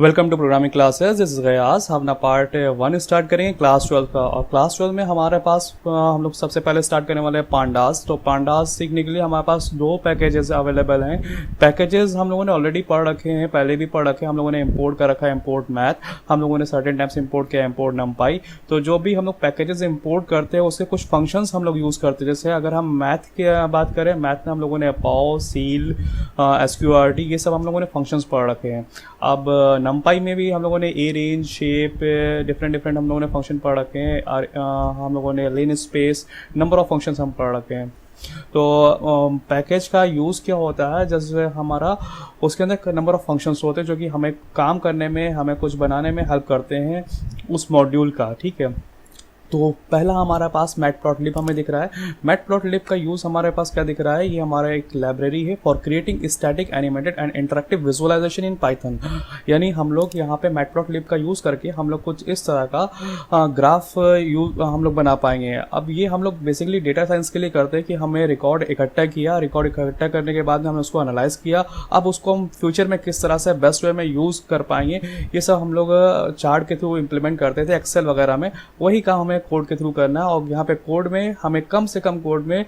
Welcome to programming classes. This is Gayas. हम ना part 1 start करेंगे क्लास 12 का। और क्लास 12 में हमारे पास हम लोग सबसे पहले स्टार्ट करने वाले हैं पांडास। तो पांडास सीखने के लिए हमारे पास दो पैकेजेस अवेलेबल हैं। पैकेजेस हम लोगों ने ऑलरेडी पढ़ रखे हैं, पहले भी पढ़ रखे हैं। हम लोगों ने इंपोर्ट कर रखा है, इंपोर्ट मैथ, हम लोगों ने सर्टेन टाइप्स इंपोर्ट किया, इंपोर्ट नंपाई। तो जो भी हम लोग पैकेजेस इंपोर्ट करते हैं उसके कुछ फंक्शंस हम लोग यूज़ करते हैं। जैसे अगर हम मैथ की बात करें, मैथ में हम लोगों ने पॉव, सील, SQRT, ये सब हम लोगों ने फंक्शंस पढ़ रखे हैं। अब नंपाई में भी हम लोगों ने ए रेंज, शेप, डिफरेंट हम लोगों ने फंक्शन पढ़ रखे हैं। और हम लोगों ने लिन स्पेस, नंबर ऑफ फंक्शंस हम पढ़ रखे हैं। तो पैकेज का यूज़ क्या होता है, जैसे हमारा उसके अंदर नंबर ऑफ फंक्शंस होते हैं जो कि हमें काम करने में, हमें कुछ बनाने में हेल्प करते हैं उस मॉड्यूल का। ठीक है, तो पहला हमारे पास मैटप्लॉटलिब हमें दिख रहा है। मैटप्लॉटलिब का यूज़ हमारे पास क्या दिख रहा है, ये हमारा एक लाइब्रेरी है for creating static animated and interactive visualisation in Python. यानी हम लोग यहाँ पे मैटप्लॉटलिब का यूज़ करके हम लोग कुछ इस तरह का ग्राफ हम लोग बना पाएंगे। अब ये हम लोग बेसिकली डेटा साइंस के लिए करते हैं कि हमें रिकॉर्ड इकट्ठा किया, रिकॉर्ड इकट्ठा करने के बाद में हमने उसको एनालाइज किया। अब उसको हम फ्यूचर में किस तरह से बेस्ट वे में यूज़ कर पाएंगे, ये सब हम लोग चार्ट के थ्रू इम्प्लीमेंट करते थे एक्सेल वगैरह में। वही काम हमें कोड के थ्रू करना है। और यहाँ पे कोड में हमें कम से कम कोड में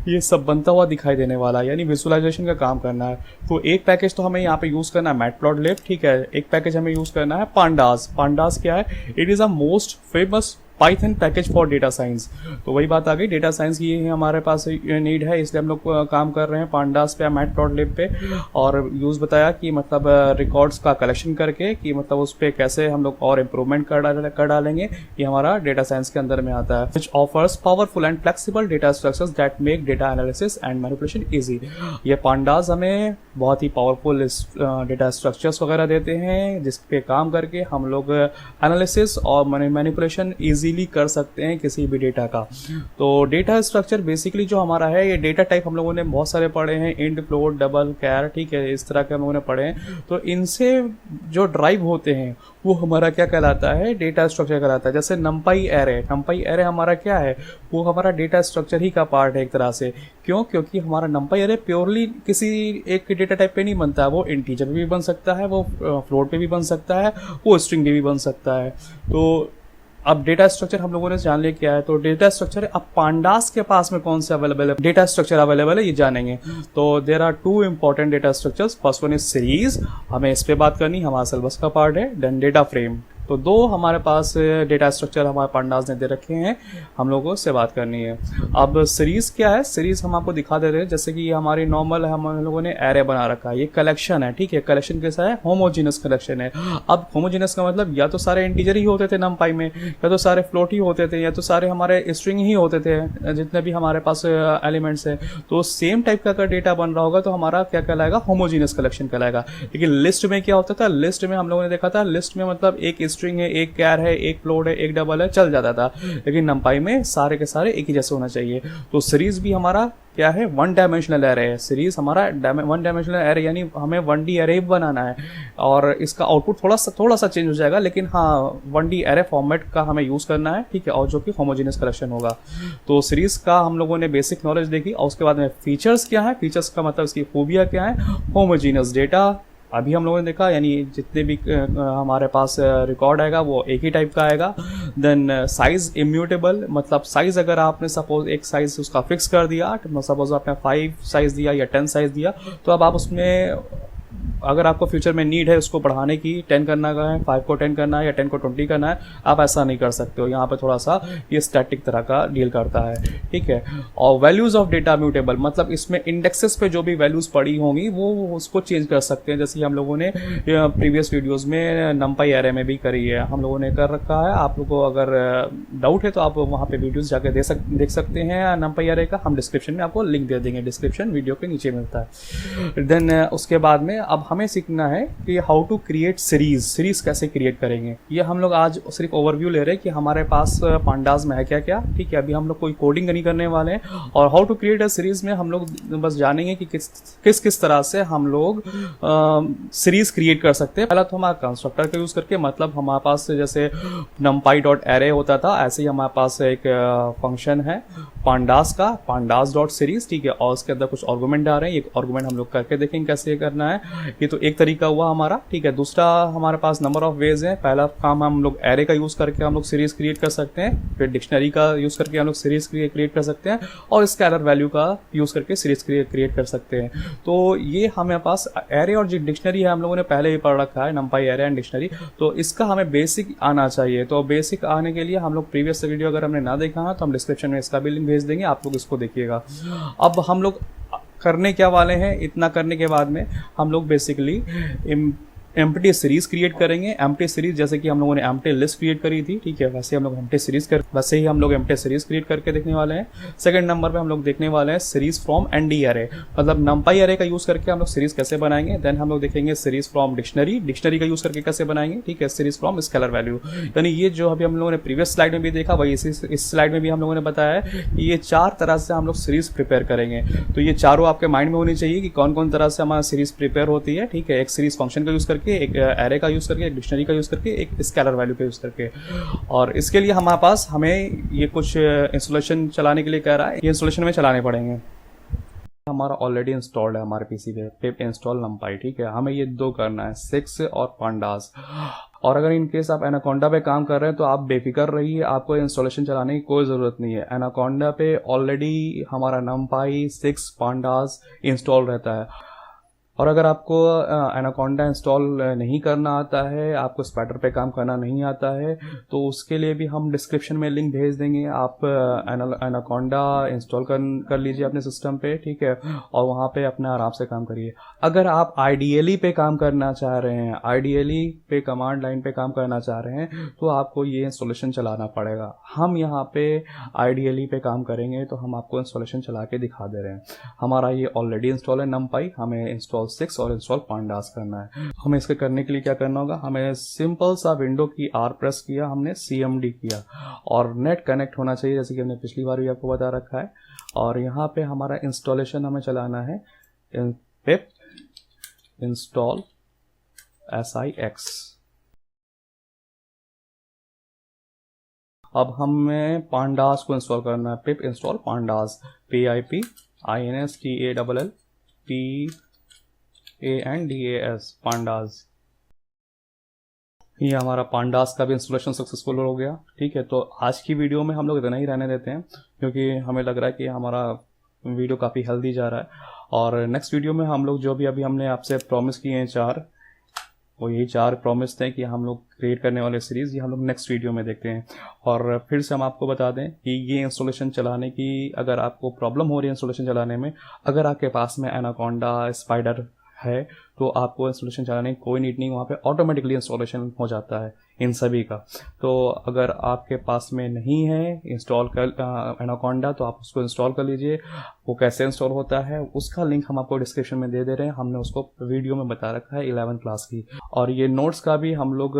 ये सब बनता हुआ दिखाई देने वाला है, यानी विजुअलाइजेशन का काम करना है। तो एक पैकेज तो हमें यहाँ पे यूज करना है मैटप्लॉटलिब, ठीक है। एक पैकेज हमें यूज करना है पांडास। पांडास क्या है? It is a most famous Python package for data science. तो वही बात आ गई, डेटा साइंस की हमारे पास नीड है, इसलिए हम लोग काम कर रहे हैं पांडास पे, मैटप्लॉटलिब पे। और यूज़ बताया कि मतलब रिकॉर्ड्स का कलेक्शन करके कि मतलब उस पर कैसे हम लोग और इम्प्रूवमेंट कर डालेंगे, ये हमारा डेटा साइंस के अंदर में आता है। Which offers powerful and flexible data structures that make data analysis and manipulation easy. ये पांडास हमें बहुत ही पावरफुल डेटा स्ट्रक्चर्स वगैरह देते हैं जिस पे काम करके हम लोग एनालिसिस और मैनिपुलेशन ईजी कर सकते हैं किसी भी डेटा का। तो डेटा स्ट्रक्चर बेसिकली जो हमारा है, ये डेटा टाइप हम लोगों ने बहुत सारे पढ़े हैं, इंट, फ्लोट, डबल, कैर, ठीक है, इस तरह के हम लोगों ने पढ़े हैं। तो इनसे जो ड्राइव होते हैं वो हमारा क्या कहलाता है, डेटा स्ट्रक्चर कहलाता है। जैसे नंपाई एरे, नंपाई एरे हमारा क्या है, वो हमारा डेटा स्ट्रक्चर ही का पार्ट है एक तरह से। क्यों? क्योंकि हमारा नंपाई एरे प्योरली किसी एक डेटा टाइप पे नहीं बनता है, वो इंटीजर पे भी बन सकता है, वो फ्लोट पे भी बन सकता है, वो स्ट्रिंग पे भी बन सकता है। तो अब डेटा स्ट्रक्चर हम लोगों ने जान लिया क्या है। तो डेटा स्ट्रक्चर अब पांडास के पास में कौन से अवेलेबल है, डेटा स्ट्रक्चर अवेलेबल है, ये जानेंगे। तो there are two important data structures. First one is series, हमें इस पे बात करनी, हमारा सिलेबस का पार्ट है। Then data frame. तो दो हमारे पास डेटा स्ट्रक्चर हमारे पांडास ने दे रखे हैं, हम लोगों से बात करनी है। अब सीरीज क्या है, सीरीज हम आपको दिखा दे रहे हैं। जैसे कि ये हमारी नॉर्मल हम लोगों ने एरे बना रखा है, ये कलेक्शन है, ठीक है। कलेक्शन कैसा है? होमोजीनस कलेक्शन है। अब होमोजीनस का मतलब या तो सारे इंटीजर ही होते थे नंपाई में, या तो सारे फ्लोट ही होते थे, या तो सारे हमारे स्ट्रिंग ही होते थे, जितने भी हमारे पास एलिमेंट्स है। तो सेम टाइप का अगर डेटा बन रहा होगा तो हमारा क्या कहलाएगा, होमोजीनस कलेक्शन कहलाएगा। लेकिन लिस्ट में क्या होता था, लिस्ट में हम लोगों ने देखा था, लिस्ट में मतलब एक स्ट्रिंग है, एक कैर है, एक फ्लोट है, एक डबल है, चल जाता था। लेकिन नंपाई में सारे के सारे एक ही जैसे होना चाहिए। तो सीरीज भी हमारा क्या है, वन डायमेंशनल एरे है। सीरीज हमारा वन डायमेंशनल एरे, यानी हमें 1D एरे बनाना है और इसका आउटपुट थोड़ा सा चेंज हो जाएगा, लेकिन हाँ 1D एरे फॉर्मेट का हमें यूज करना है, ठीक है, और जो कि होमोजेनियस कलेक्शन होगा। तो सीरीज का हम लोगों ने बेसिक नॉलेज देखी। और उसके बाद में फीचर्स क्या है, फीचर्स का मतलब इसकी खूबियाँ क्या है। होमोजीनियस डेटा अभी हम लोगों ने देखा, यानी जितने भी हमारे पास रिकॉर्ड आएगा वो एक ही टाइप का आएगा। देन साइज इम्यूटेबल, मतलब साइज अगर आपने सपोज एक साइज उसका फिक्स कर दिया, सपोज आपने 5 साइज दिया या 10 साइज दिया, तो अब आप उसमें अगर आपको फ्यूचर में नीड है उसको बढ़ाने की, 10 करना है, 5 को 10 करना है या 10 को 20 करना है, आप ऐसा नहीं कर सकते हो। यहाँ पे थोड़ा सा ये स्टैटिक तरह का डील करता है, ठीक है। और वैल्यूज ऑफ डेटा म्यूटेबल, मतलब इसमें इंडेक्सेस पे जो भी वैल्यूज पड़ी होंगी वो उसको चेंज कर सकते हैं। जैसे हम लोगों ने प्रीवियस वीडियोज में नंपाई एरे में भी करी है, हम लोगों ने कर रखा है। आप लोगों को अगर डाउट है तो आप वहाँ पे वीडियोज जाके देख सकते हैं नंपाई एरे का। हम डिस्क्रिप्शन में आपको लिंक दे देंगे, डिस्क्रिप्शन वीडियो के नीचे मिलता है। देन उसके बाद में अब हमें सीखना है कि how to create series, series कैसे क्रिएट करेंगे। ये हम लोग आज सिर्फ ओवरव्यू ले रहे हैं कि हमारे पास पांडास में है क्या क्या, ठीक है। अभी हम लोग कोई कोडिंग नहीं करने वाले हैं। और how to create a series में हम लोग बस जानेंगे कि किस तरह से हम लोग सीरीज क्रिएट कर सकते हैं। पहला तो हमारा कंस्ट्रक्टर का यूज करके, मतलब हमारे पास जैसे numpy डॉट एरे होता था, ऐसे ही हमारे पास एक फंक्शन है पांडास का, पांडास डॉट सीरीज, ठीक है। और उसके अंदर कुछ आर्गुमेंट आ रहे हैं, एक आर्गुमेंट हम लोग करके देखेंगे कैसे करना है। ये तो एक तरीका हुआ हमारा, ठीक है। दूसरा हमारे पास नंबर ऑफ वेज हैं। पहला काम हम लोग एरे का यूज़ करके हम लोग सीरीज क्रिएट कर सकते हैं, फिर डिक्शनरी का यूज़ करके हम लोग सीरीज क्रिएट कर सकते हैं, और स्केलर वैल्यू का यूज़ करके सीरीज क्रिएट कर सकते हैं। तो ये हमारे पास एरे और जो डिक्शनरी है हम लोगों ने पहले ही पढ़ रखा है, नंपाई एरे एंड डिक्शनरी, तो इसका हमें बेसिक आना चाहिए। तो बेसिक आने के लिए हम लोग प्रीवियस वीडियो अगर हमने ना देखा है तो हम डिस्क्रिप्शन में इसका भी लिंक भेज देंगे, आप लोग इसको देखिएगा। अब हम लोग करने क्या वाले हैं, इतना करने के बाद में हम लोग बेसिकली एम्प्टी सीरीज क्रिएट करेंगे। एम्प्टी सीरीज जैसे कि हम लोगों ने एम्प्टी लिस्ट क्रिएट करी थी, ठीक है, वैसे हम लोग एम्प्टी सीरीज क्रिएट करके देखने वाले हैं। सेकंड नंबर पे हम लोग देखने वाले हैं सीरीज फ्रॉम एनडी एरे, मतलब नंपाई एरे का यूज करके हम लोग सीरीज कैसे बनाएंगे। देन हम लोग देखेंगे सीरीज फ्रॉम डिक्शनरी का यूज करके कैसे बनाएंगे, ठीक है, सीरीज फ्रॉम स्केलर वैल्यू। यानी ये जो अभी हम लोगों ने प्रीवियस स्लाइड में भी देखा, वही इस स्लाइड में भी हम लोगों ने बताया है कि ये 4 तरह से हम लोग सीरीज प्रिपेयर करेंगे। तो ये चारों आपके माइंड में होनी चाहिए कि कौन कौन तरह से हमारा सीरीज प्रिपेयर होती है, ठीक है। एक सीरीज फंक्शन का यूज करके, एक एरे का यूज करके, एक डिक्शनरी का यूज करके, एक स्केलर वैल्यू का यूज करके। और इसके लिए हमारे पास हमें ये कुछ इंस्टॉलेशन चलाने के लिए कह रहा है, ये इंस्टॉलेशन में चलाने पड़ेंगे। हमारा ऑलरेडी इंस्टॉल्ड है हमारे पीसी पे पिप इंस्टॉल नंपाई, ठीक है। हमें ये 2 करना है, 6 और पांडास। और अगर इन केस आप एनाकोंडा पे काम कर रहे हैं तो आप बेफिक्र रहिए, आपको इंस्टॉलेशन चलाने की कोई ज़रूरत नहीं है। एनाकोंडा पे ऑलरेडी हमारा नंपाई 6 पांडास इंस्टॉल रहता है। और अगर आपको एनाकोंडा इंस्टॉल नहीं करना आता है, आपको स्पाइडर पे काम करना नहीं आता है, तो उसके लिए भी हम डिस्क्रिप्शन में लिंक भेज देंगे। आप एनाकोंडा इंस्टॉल कर लीजिए अपने सिस्टम पे, ठीक है, और वहाँ पे अपने आराम से काम करिए। अगर आप आईडीएलई पे काम करना चाह रहे हैं, आईडीएलई पे कमांड लाइन पे काम करना चाह रहे हैं, तो आपको ये इंस्टॉलेशन चलाना पड़ेगा। हम यहाँ पे आईडीएलई पे काम करेंगे तो हम आपको इंस्टॉलेशन चला के दिखा दे रहे हैं। हमारा ये ऑलरेडी इंस्टॉल है नंपाई, हमें इंस्टॉल 6 और इंस्टॉल पांडास करना है। हमें इसके करने के लिए क्या करना होगा, हमें सिंपल सा विंडो की R प्रेस किया, हमने CMD किया, और नेट कनेक्ट होना चाहिए जैसे कि हमने पिछली बार भी आपको बता रखा है। और यहाँ पे हमारा इंस्टॉलेशन हमें चलाना है पिप इंस्टॉल SIX। अब हमें पांडास को इंस्टॉल करना है, पिप इंस्टॉल पांडास, PIPINSTALLPANDAS पांडास। ये हमारा पांडास का भी इंस्टॉलेशन सक्सेसफुल हो गया, ठीक है। तो आज की वीडियो में हम लोग इतना ही रहने देते हैं, क्योंकि हमें लग रहा है कि हमारा वीडियो काफ़ी हेल्दी जा रहा है। और नेक्स्ट वीडियो में हम लोग जो भी अभी हमने आपसे प्रॉमिस किए हैं 4, वो यही 4 प्रॉमिस थे कि हम लोग क्रिएट करने वाले सीरीज़, ये हम लोग नेक्स्ट वीडियो में देखते हैं। और फिर से हम आपको बता दें कि ये इंस्टॉलेशन चलाने की, अगर आपको प्रॉब्लम हो रही है इंस्टॉलेशन चलाने में, अगर आपके पास में एनाकोंडा स्पाइडर है तो आपको इंस्टॉलेशन चलाने की कोई नीड नहीं, वहाँ पे ऑटोमेटिकली इंस्टॉलेशन हो जाता है इन सभी का। तो अगर आपके पास में नहीं है इंस्टॉल कर एनाकोंडा, तो आप उसको इंस्टॉल कर लीजिए। वो कैसे इंस्टॉल होता है उसका लिंक हम आपको डिस्क्रिप्शन में दे दे रहे हैं, हमने उसको वीडियो में बता रखा है 11th क्लास की। और ये नोट्स का भी हम लोग,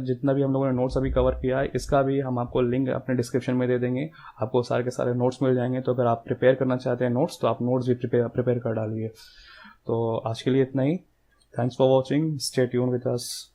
जितना भी हम लोगों ने नोट्स अभी कवर किया है, इसका भी हम आपको लिंक अपने डिस्क्रिप्शन में दे देंगे, आपको सारे के सारे नोट्स मिल जाएंगे। तो अगर आप प्रिपेयर करना चाहते हैं नोट्स, तो आप नोट्स भी प्रिपेयर कर डालिए। तो आज के लिए इतना ही। Thanks for watching. Stay tuned with us.